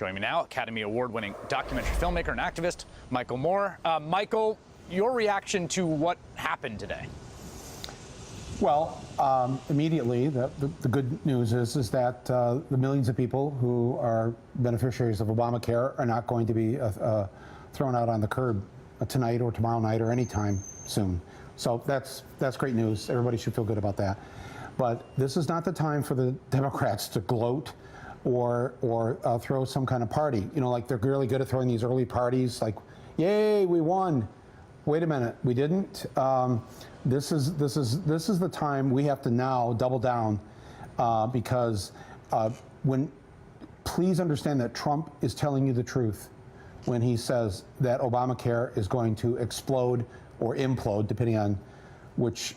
Joining me now, Academy Award-winning documentary filmmaker and activist, Michael Moore. Michael, your reaction to what happened today? Well, immediately, the good news is that the millions of people who are beneficiaries of Obamacare are not going to be thrown out on the curb tonight or tomorrow night or anytime soon. So that's great news. Everybody should feel good about that. But this is not the time for the Democrats to gloat or throw some kind of party. You know, like they're really good at throwing these early parties, like, "Yay, we won." Wait a minute, we didn't. This is the time we have to now double down because please understand that Trump is telling you the truth when he says that Obamacare is going to explode or implode, depending on which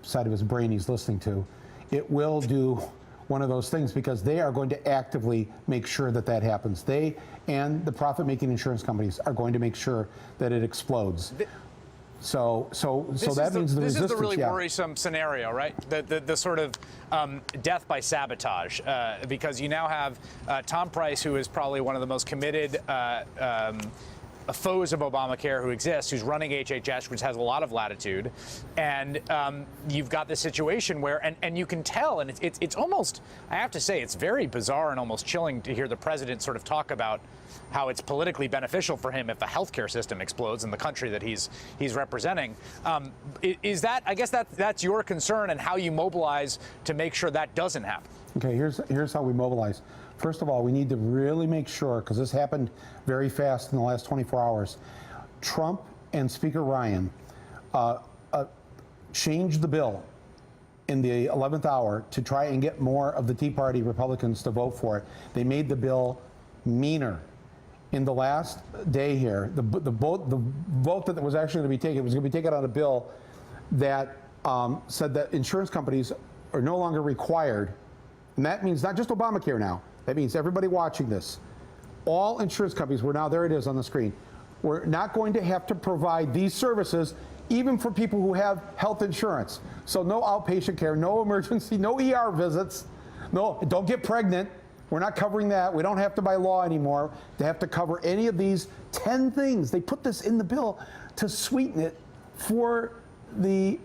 side of his brain he's listening to. It will do one of those things because they are going to actively make sure that that happens. They and the profit-making insurance companies are going to make sure that it explodes. So that means the resistance. This is the really worrisome scenario, right? The sort of death by sabotage, because you now have Tom Price, who is probably one of the most committed foes of Obamacare who exists, who's running HHS, which has a lot of latitude, and you've got this situation where, and you can tell, and it's almost, I have to say, it's very bizarre and almost chilling to hear the president sort of talk about how it's politically beneficial for him if the healthcare system explodes in the country that he's representing. Is that, I guess that's your concern and how you mobilize to make sure that doesn't happen? Okay, here's how we mobilize. First of all, we need to really make sure, because this happened very fast in the last 24 hours, Trump and Speaker Ryan changed the bill in the 11th hour to try and get more of the Tea Party Republicans to vote for it. They made the bill meaner. In the last day here, the vote that was actually going to be taken was going to be taken on a bill that said that insurance companies are no longer required, and that means not just Obamacare now, that means everybody watching this, all insurance companies, now there it is on the screen, we're not going to have to provide these services even for people who have health insurance. So no outpatient care, no emergency, no ER visits, no, don't get pregnant. We're not covering that. We don't have to by law anymore to have to cover any of these 10 things. They put this in the bill to sweeten it for the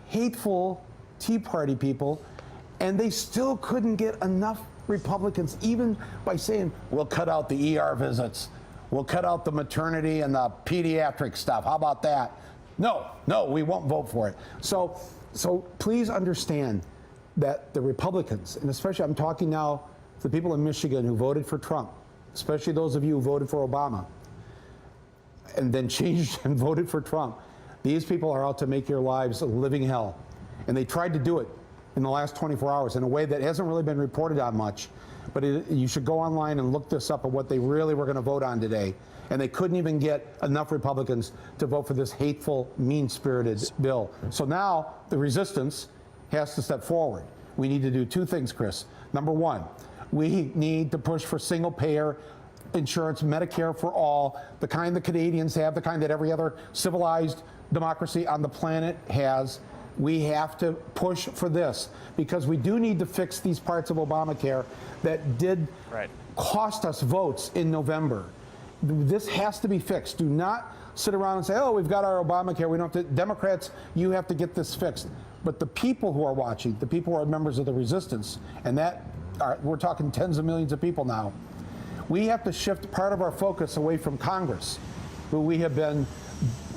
hateful Tea Party people, and they still couldn't get enough Republicans, even by saying, we'll cut out the ER visits. We'll cut out the maternity and the pediatric stuff. How about that? No, we won't vote for it. So please understand that the Republicans, and especially I'm talking now the people in Michigan who voted for Trump, especially those of you who voted for Obama and then changed and voted for Trump, these people are out to make your lives a living hell. And they tried to do it in the last 24 hours in a way that hasn't really been reported on much. But you should go online and look this up of what they really were going to vote on today. And they couldn't even get enough Republicans to vote for this hateful, mean-spirited bill. So now the resistance has to step forward. We need to do two things, Chris. Number one, we need to push for single-payer insurance, Medicare for all, the kind the Canadians have, the kind that every other civilized democracy on the planet has. We have to push for this because we do need to fix these parts of Obamacare that did cost us votes in November. This has to be fixed. Do not sit around and say, oh, we've got our Obamacare. We don't have to. Democrats, you have to get this fixed. But the people who are watching, the people who are members of the resistance, and we're talking tens of millions of people now, we have to shift part of our focus away from Congress, who we have been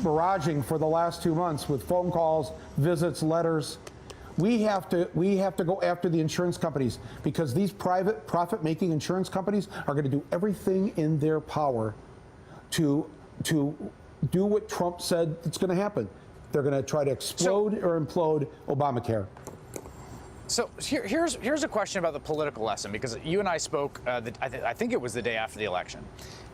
barraging for the last 2 months with phone calls, visits, letters. We have to go after the insurance companies because these private profit-making insurance companies are going to do everything in their power to do what Trump said it's going to happen. They're going to try to explode or implode Obamacare. So here's a question about the political lesson, because you and I spoke, I think it was the day after the election.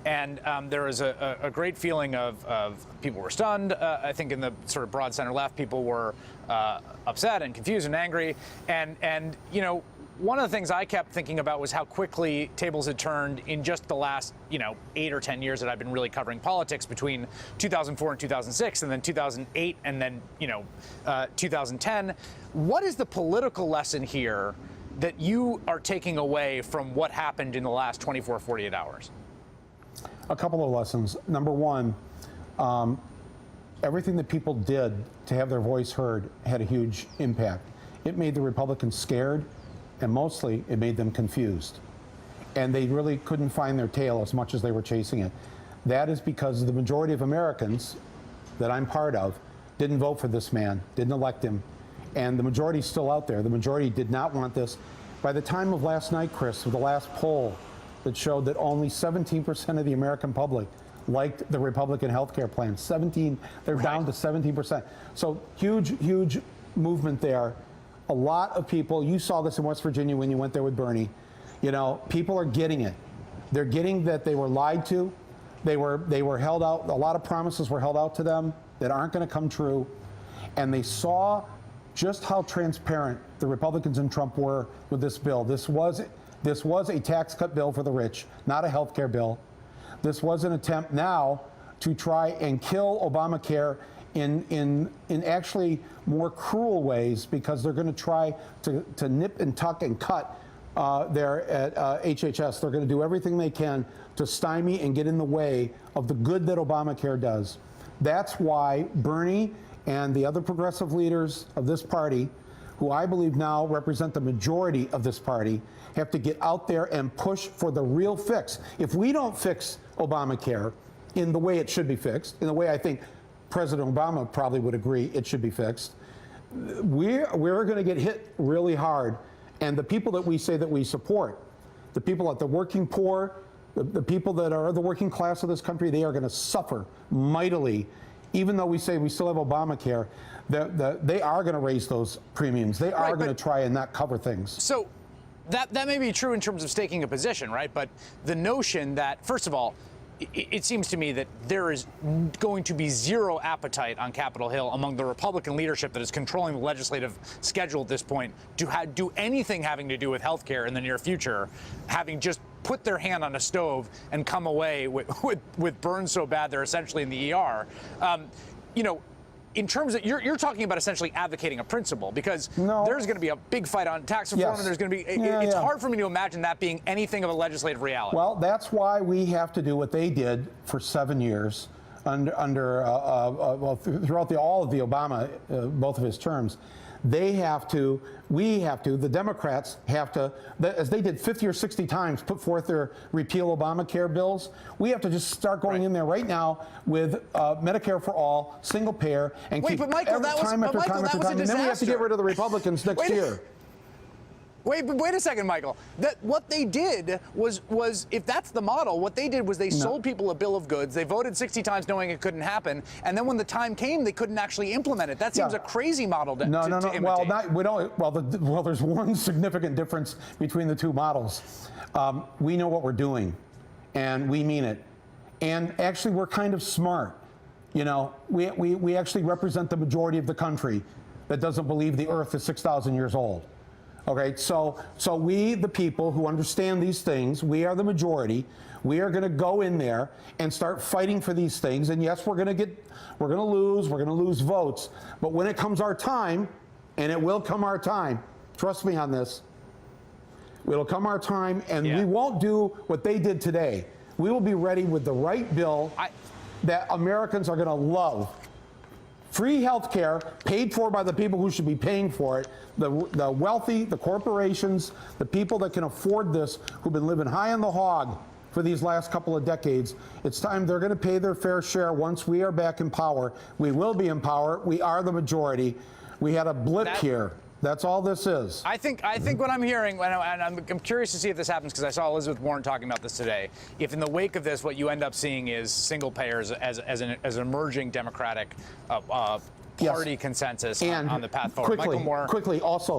And there was a great feeling of people were stunned. I think in the sort of broad center left, people were upset and confused and angry. And you know, one of the things I kept thinking about was how quickly tables had turned in just the last, 8 or 10 years that I've been really covering politics, between 2004 and 2006, and then 2008, and then 2010. What is the political lesson here that you are taking away from what happened in the last 24, 48 hours? A couple of lessons. Number one, everything that people did to have their voice heard had a huge impact. It made the Republicans scared, and mostly it made them confused. And they really couldn't find their tail as much as they were chasing it. That is because the majority of Americans that I'm part of didn't vote for this man, didn't elect him, and the majority is still out there. The majority did not want this. By the time of last night, Chris, with the last poll that showed that only 17% of the American public liked the Republican health care plan. 17, they're down to 17%. So huge movement there. A lot of people, you saw this in West Virginia when you went there with Bernie, you know, people are getting it. They're getting that they were lied to. They were held out, a lot of promises were held out to them that aren't going to come true. And they saw just how transparent the Republicans and Trump were with this bill. This was a tax cut bill for the rich, not a health care bill. This was an attempt now to try and kill Obamacare in actually more cruel ways, because they're going to try to nip and tuck and cut there at HHS. They're going to do everything they can to stymie and get in the way of the good that Obamacare does. That's why Bernie and the other progressive leaders of this party, who I believe now represent the majority of this party, have to get out there and push for the real fix. If we don't fix Obamacare in the way it should be fixed, in the way I think President Obama probably would agree it should be fixed, we're going to get hit really hard. And the people that we say that we support, the people at the working poor, the people that are the working class of this country, they are going to suffer mightily. Even though we say we still have Obamacare, they are going to raise those premiums. They are going to try and not cover things. So that may be true in terms of staking a position, right? But the notion that, first of all, it seems to me that there is going to be zero appetite on Capitol Hill among the Republican leadership that is controlling the legislative schedule at this point to do anything having to do with health care in the near future, having just put their hand on a stove and come away with burns so bad they're essentially in the ER. You know, in terms of, you're talking about essentially advocating a principle, because there's going to be a big fight on tax reform, and there's going to be, it's hard for me to imagine that being anything of a legislative reality. Well, that's why we have to do what they did for 7 years throughout all of the Obama, both of his terms. They have to, we have to, the Democrats have to, as they did 50 or 60 times, put forth their repeal Obamacare bills. We have to just start going in there right now with Medicare for all, single payer, and keep but Michael, time after time after time. And then we have to get rid of the Republicans next year. Wait a second, Michael. What they did was if that's the model, what they did was they sold people a bill of goods. They voted 60 times knowing it couldn't happen, and then when the time came, they couldn't actually implement it. That seems a crazy model to imitate. Well, there's one significant difference between the two models. We know what we're doing, and we mean it. And actually, we're kind of smart. You know, we actually represent the majority of the country that doesn't believe the Earth is 6,000 years old. Okay, so we, the people who understand these things, we are the majority. We are going to go in there and start fighting for these things. And yes, we're going to lose votes. But when it comes our time, and it will come our time, trust me on this, it'll come our time, and we won't do what they did today. We will be ready with the right bill that Americans are going to love. Free health care paid for by the people who should be paying for it, the wealthy, the corporations, the people that can afford this, who've been living high on the hog for these last couple of decades. It's time they're going to pay their fair share once we are back in power. We will be in power. We are the majority. We had a blip here. That's all this is. I think what I'm hearing, and I'm curious to see if this happens, because I saw Elizabeth Warren talking about this today. If in the wake of this, what you end up seeing is single payers as an emerging Democratic party consensus on the path forward. Quickly, also,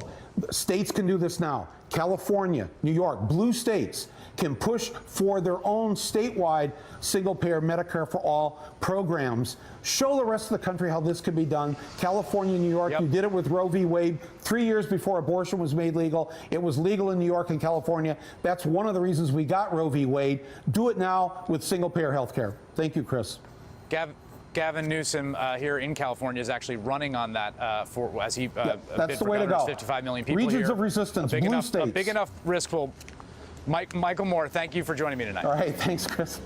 states can do this now. California, New York, blue states can push for their own statewide single-payer Medicare for all programs. Show the rest of the country how this can be done. California, New York, you did it with Roe v. Wade 3 years before abortion was made legal. It was legal in New York and California. That's one of the reasons we got Roe v. Wade. Do it now with single-payer health care. Thank you, Chris. Gavin Newsom here in California is actually running on that as he that's bid the for way to governor. go. 55 million people Regions here. of resistance, a blue states. big enough risk will. Michael Moore, thank you for joining me tonight. All right, thanks, Chris.